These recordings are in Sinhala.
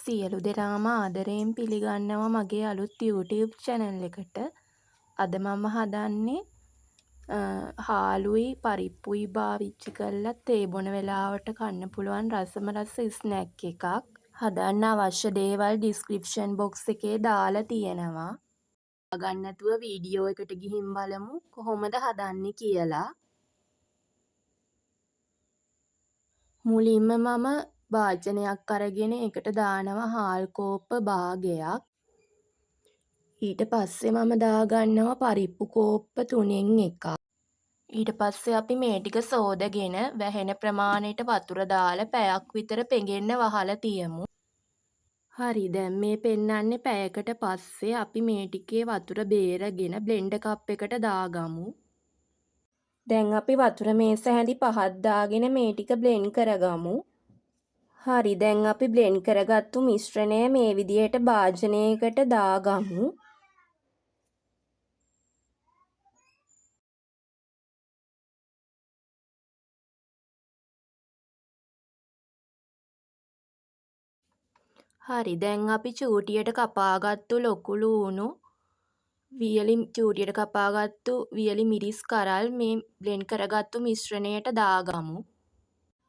සියලු දෙනාම ආදරයෙන් පිළිගන්නවා මගේ අලුත් YouTube channel එකට. අද මම හදන්නේ හාලුයි පරිප්පුයි පාවිච්චි කරලා තේ බොන වෙලාවට කන්න පුළුවන් රසම රස ස්නැක් එකක්. හදන්න අවශ්‍ය දේවල් description box එකේ දාලා තියෙනවා. ගන්න නැතුව වීඩියෝ එකට ගිහින් බලමු කොහොමද හදන්නේ කියලා. මුලින්ම මම භාජනයක් අරගෙන ඒකට දානවා හාල් කෝප්ප භාගයක්. ඊට පස්සේ මම දාගන්නවා පරිප්පු කෝප්ප 3න් එකක්. ඊට පස්සේ අපි මේ ටික සෝදගෙන වැහෙන ප්‍රමාණයට වතුර දාලා පැයක් විතර පෙඟෙන්න වහලා තියමු. හරි දැන් මේ පෙන්නන්නේ පැයකට පස්සේ අපි මේ ටිකේ වතුර බේරගෙන බ්ලෙන්ඩර් කප් එකට දාගමු. දැන් අපි වතුර මේස හැඳි 5ක් දාගෙන මේ ටික බ්ලෙන්ඩ් කරගමු. හරි දැන් අපි බ්ලෙන්ඩ් කරගත්තු මිශ්‍රණය මේ විදිහට භාජනයකට දාගමු. හරි දැන් අපි චූටියට කපාගත්තු ලොකු ලූණු වියලි චූටියට කපාගත්තු වියලි මිරිස් කරල් මේ බ්ලෙන්ඩ් කරගත්තු මිශ්‍රණයට දාගමු.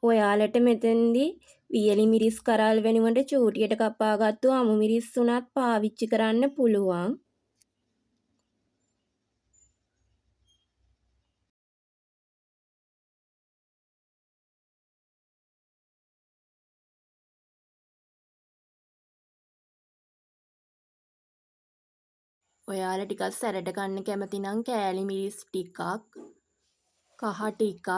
ඔයාලට මෙතෙන්දී වියලි මිරිස් කරල් වෙනුවට චූටියට කපාගත්තු අමු මිරිස් උනත් පාවිච්චි කරන්න පුළුවන්. ඔයාලා ටිකක් සැරට ගන්න කැමති නම් කෑලි මිරිස් ටිකක් කහ ටිකක්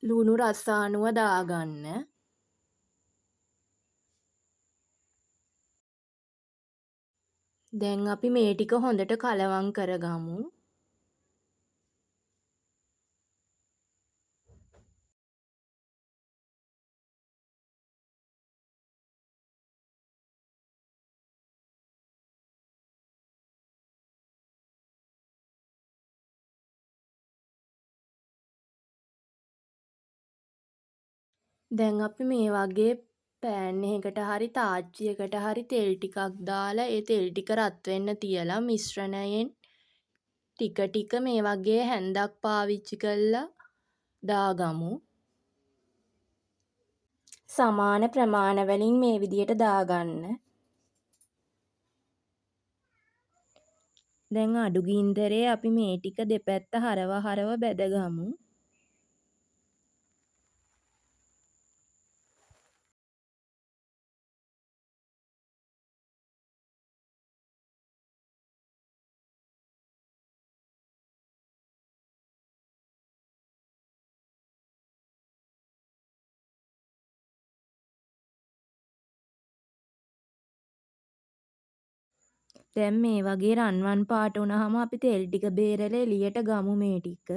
ලුණු රස අනුව දාගන්න. දැන් අපි මේ ටික හොඳට කලවම් කරගමු. දැන් අපි මේ වගේ පෑන් එකකට හරි තාච්චියකට හරි තෙල් ටිකක් දාලා ඒ තෙල් ටික රත් වෙන්න තියලා මිශ්‍රණයෙන් ටික ටික මේ වගේ හැන්දක් පාවිච්චි කරලා දාගමු. සමාන ප්‍රමාණ වලින් මේ විදියට දාගන්න. දැන් අඩු ගින්දරේ අපි මේ ටික දෙපැත්ත හරව බැදගමු. දැන් මේ වගේ රන්වන් පාට වුණාම අපි තෙල් ටික බේරලා එළියට ගමු මේ ටික.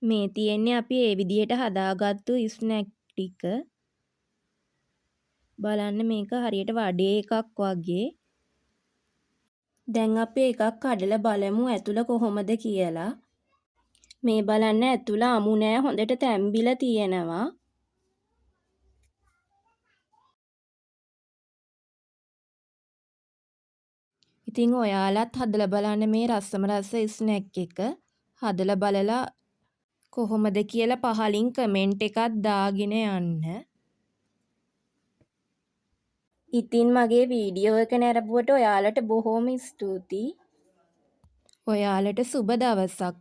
මේ තියෙන්නේ අපි ඒ විදිහට හදාගත්තු ස්නැක් ටික. බලන්න මේක හරියට වඩේ එකක් වගේ. දැන් අපි එකක් කඩලා බලමු ඇතුළ කොහොමද කියලා. මේ බලන්න ඇතුළ අමු නෑ හොඳට තැම්බිලා තියෙනවා. ඉතින් ඔයාලත් හදලා බලන්න මේ රසම රස ස්නැක් එක. හදලා බලලා කොහොමද කියලා පහලින් කමෙන්ට් එකක් දාගෙන යන්න. ඉතින් මගේ වීඩියෝ එක නැරඹුවට ඔයාලට බොහොම ස්තුතියි. ඔයාලට සුබ දවසක්.